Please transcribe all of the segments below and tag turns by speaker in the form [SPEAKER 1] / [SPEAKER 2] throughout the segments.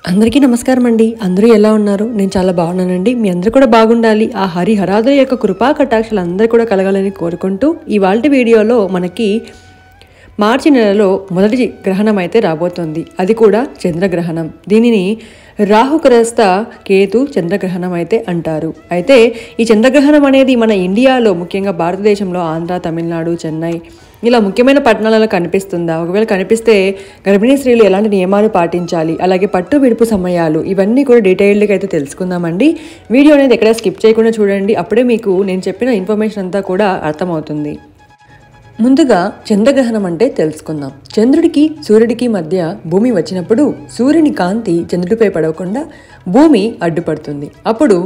[SPEAKER 1] అందరికీ నమస్కారం అండి. అందరూ ఎలా ఉన్నారు? నేను చాలా బాగున్నానండి. మీ అందరూ కూడా బాగుండాలి. ఆ హరిహరాదుల యొక్క కృపా కటాక్షాలు అందరూ కూడా కలగాలని కోరుకుంటూ ఇవాల్టి వీడియోలో మనకి మార్చి నెలలో మొదటి గ్రహణం అయితే రాబోతుంది. అది కూడా చంద్రగ్రహణం. దీనిని రాహుగ్రస్త కేతు చంద్రగ్రహణం అయితే అంటారు. అయితే ఈ చంద్రగ్రహణం అనేది మన ఇండియాలో ముఖ్యంగా భారతదేశంలో ఆంధ్ర, తమిళనాడు, చెన్నై ఇలా ముఖ్యమైన పట్టణాలలో కనిపిస్తుందా? ఒకవేళ కనిపిస్తే గర్భిణీ స్త్రీలు ఎలాంటి నియమాలు పాటించాలి, అలాగే పట్టు విడుపు సమయాలు, ఇవన్నీ కూడా డీటెయిల్డ్గా అయితే తెలుసుకుందామండి. వీడియో అనేది ఎక్కడ స్కిప్ చేయకుండా చూడండి. అప్పుడే మీకు నేను చెప్పిన ఇన్ఫర్మేషన్ అంతా కూడా అర్థమవుతుంది. ముందుగా చంద్రగ్రహణం అంటే తెలుసుకుందాం. చంద్రుడికి సూర్యుడికి మధ్య భూమి వచ్చినప్పుడు సూర్యుని కాంతి చంద్రుడిపై పడకుండా భూమి అడ్డుపడుతుంది. అప్పుడు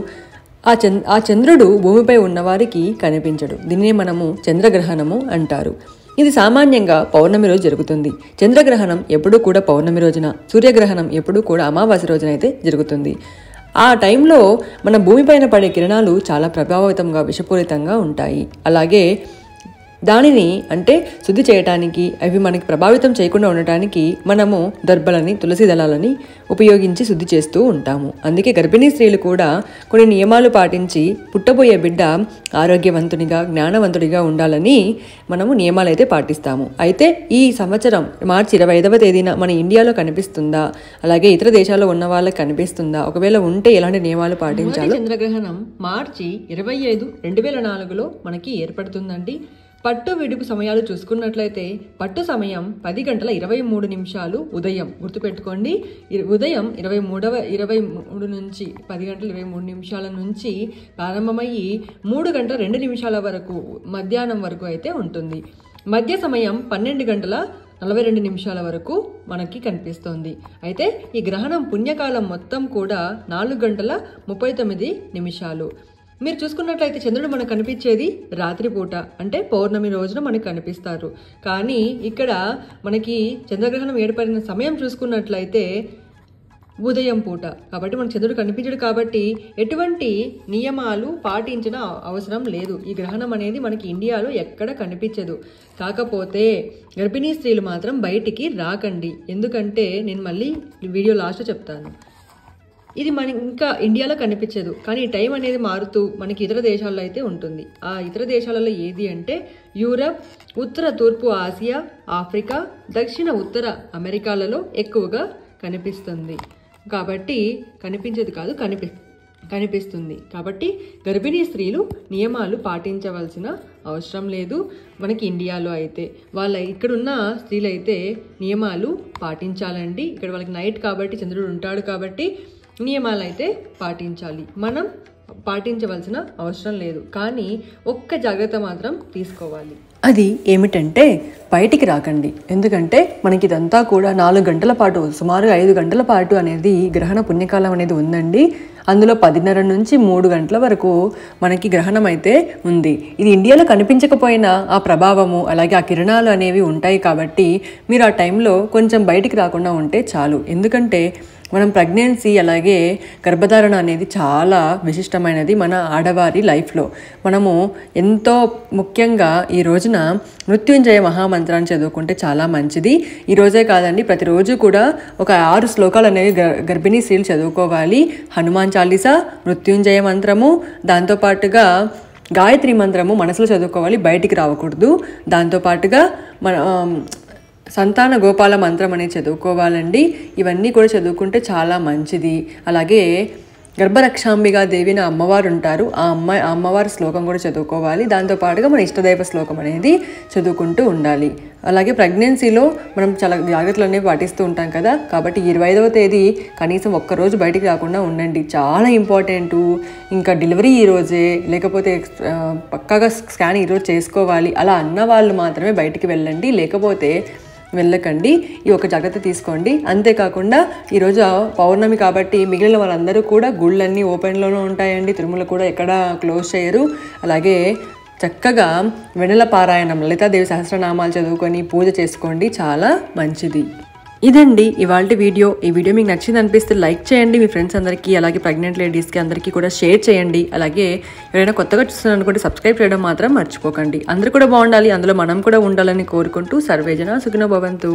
[SPEAKER 1] ఆ చంద్రుడు భూమిపై ఉన్నవారికి కనిపించడు. దీన్నే మనము చంద్రగ్రహణము అంటారు. ఇది సామాన్యంగా పౌర్ణమి రోజు జరుగుతుంది. చంద్రగ్రహణం ఎప్పుడూ కూడా పౌర్ణమి రోజున, సూర్యగ్రహణం ఎప్పుడూ కూడా అమావాస్య రోజున అయితే జరుగుతుంది. ఆ టైంలో మన భూమిపైన పడే కిరణాలు చాలా ప్రభావితంగా, విషపూరితంగా ఉంటాయి. అలాగే దానిని అంటే శుద్ధి చేయటానికి, అవి మనకి ప్రభావితం చేయకుండా ఉండటానికి మనము దర్భలని, తులసి దళాలని ఉపయోగించి శుద్ధి చేస్తూ ఉంటాము. అందుకే గర్భిణీ స్త్రీలు కూడా కొన్ని నియమాలు పాటించి పుట్టబోయే బిడ్డ ఆరోగ్యవంతునిగా, జ్ఞానవంతుడిగా ఉండాలని మనము నియమాలు అయితే పాటిస్తాము. అయితే ఈ సంవత్సరం మార్చి 25వ తేదీన మన ఇండియాలో కనిపిస్తుందా, అలాగే ఇతర దేశాల్లో ఉన్న వాళ్ళకి కనిపిస్తుందా, ఒకవేళ ఉంటే ఎలాంటి నియమాలు పాటించాలి? చంద్రగ్రహణం మార్చి 25, 2004లో మనకి ఏర్పడుతుందండి. పట్టు విడుపు సమయాలు చూసుకున్నట్లయితే పట్టు సమయం 10:23 ఉదయం, గుర్తుపెట్టుకోండి. ఉదయం 23 నుంచి 10:23 నుంచి ప్రారంభమయ్యి 3:02 వరకు, మధ్యాహ్నం వరకు అయితే ఉంటుంది. మధ్య సమయం 12:42 వరకు మనకి కనిపిస్తోంది. అయితే ఈ గ్రహణం పుణ్యకాలం మొత్తం కూడా 4:39. మీరు చూసుకున్నట్లయితే చంద్రుడు మనకు కనిపించేది రాత్రిపూట, అంటే పౌర్ణమి రోజున మనకు కనిపిస్తారు. కానీ ఇక్కడ మనకి చంద్రగ్రహణం ఏర్పడిన సమయం చూసుకున్నట్లయితే ఉదయం పూట. కాబట్టి మనకు చంద్రుడు కనిపించడు. కాబట్టి ఎటువంటి నియమాలు పాటించిన అవసరం లేదు. ఈ గ్రహణం అనేది మనకి ఇండియాలో ఎక్కడ కనిపించదు. కాకపోతే గర్భిణీ స్త్రీలు మాత్రం బయటికి రాకండి. ఎందుకంటే నేను మళ్ళీ వీడియో లాస్ట్లో చెప్తాను. ఇది మన ఇంకా ఇండియాలో కనిపించదు. కానీ ఈ టైం అనేది మారుతూ మనకి ఇతర దేశాల్లో అయితే ఉంటుంది. ఆ ఇతర దేశాలలో ఏది అంటే యూరప్, ఉత్తర తూర్పు ఆసియా, ఆఫ్రికా, దక్షిణ ఉత్తర అమెరికాలలో ఎక్కువగా కనిపిస్తుంది. కాబట్టి కనిపించేది కాదు, కనిపిస్తుంది. కాబట్టి గర్భిణీ స్త్రీలు నియమాలు పాటించవలసిన అవసరం లేదు. మనకి ఇండియాలో అయితే ఇక్కడున్న స్త్రీలు అయితే నియమాలు పాటించాలండి. ఇక్కడ వాళ్ళకి నైట్ కాబట్టి చంద్రుడు ఉంటాడు కాబట్టి నియమాలు అయితే పాటించాలి. మనం పాటించవలసిన అవసరం లేదు. కానీ ఒక్క జాగ్రత్త మాత్రం తీసుకోవాలి. అది ఏమిటంటే బయటికి రాకండి. ఎందుకంటే మనకి ఇదంతా కూడా 4 గంటల పాటు, సుమారు 5 గంటల పాటు అనేది గ్రహణ పుణ్యకాలం అనేది ఉందండి. అందులో 10:30 నుంచి 3 గంటల వరకు మనకి గ్రహణం అయితే ఉంది. ఇది ఇండియాలో కనిపించకపోయినా ఆ ప్రభావము, అలాగే ఆ కిరణాలు అనేవి ఉంటాయి. కాబట్టి మీరు ఆ టైంలో కొంచెం బయటికి రాకుండా ఉంటే చాలు. ఎందుకంటే మనం ప్రెగ్నెన్సీ, అలాగే గర్భధారణ అనేది చాలా విశిష్టమైనది మన ఆడవారి లైఫ్లో. మనము ఎంతో ముఖ్యంగా ఈ రోజున మృత్యుంజయ మహామంత్రాన్ని చదువుకుంటే చాలా మంచిది. ఈ రోజే కాదండి, ప్రతిరోజు కూడా ఒక 6 శ్లోకాలు అనేవి గర్భిణీ స్త్రీలు చదువుకోవాలి. హనుమాన్ చాలీసా, మృత్యుంజయ మంత్రము, దాంతోపాటుగా గాయత్రి మంత్రము మనసులో చదువుకోవాలి, బయటికి రావకూడదు. దాంతోపాటుగా సంతాన గోపాల మంత్రం అనేది చదువుకోవాలండి. ఇవన్నీ కూడా చదువుకుంటే చాలా మంచిది. అలాగే గర్భరక్షాంబిగా దేవి నా అమ్మవారు ఉంటారు, ఆ అమ్మవారి శ్లోకం కూడా చదువుకోవాలి. దాంతోపాటుగా మన ఇష్టదైవ శ్లోకం అనేది చదువుకుంటూ ఉండాలి. అలాగే ప్రెగ్నెన్సీలో మనం చాలా జాగ్రత్తలు అనేవి పాటిస్తూ ఉంటాం కదా. కాబట్టి 25వ తేదీ కనీసం ఒక్కరోజు బయటికి రాకుండా ఉండండి, చాలా ఇంపార్టెంటు. ఇంకా డెలివరీ ఈరోజే, లేకపోతే పక్కాగా స్కాన్ ఈరోజు చేసుకోవాలి అలా అన్న వాళ్ళు మాత్రమే బయటికి వెళ్ళండి, లేకపోతే వెళ్ళకండి. ఈ ఒక జాగ్రత్త తీసుకోండి. అంతేకాకుండా ఈరోజు పౌర్ణమి కాబట్టి మిగిలిన వాళ్ళందరూ కూడా గుళ్ళన్నీ ఓపెన్లోనే ఉంటాయండి. తిరుమల కూడా ఎక్కడ క్లోజ్ చేయరు. అలాగే చక్కగా వెన్నెల పారాయణం, లలితాదేవి సహస్రనామాలు చదువుకొని పూజ చేసుకోండి, చాలా మంచిది. ఇదండి ఇవాల్టి వీడియో. ఈ వీడియో మీకు నచ్చింది అనిపిస్తే లైక్ చేయండి, మీ ఫ్రెండ్స్ అందరికీ, అలాగే ప్రెగ్నెంట్ లేడీస్కి అందరికీ కూడా షేర్ చేయండి. అలాగే ఎవరైనా కొత్తగా చూస్తున్నారు అనుకుంటే సబ్స్క్రైబ్ చేయడం మాత్రం మర్చిపోకండి. అందరూ కూడా బాగుండాలి, అందులో మనం కూడా ఉండాలని కోరుకుంటూ సర్వేజన సుఖినో భవంతు.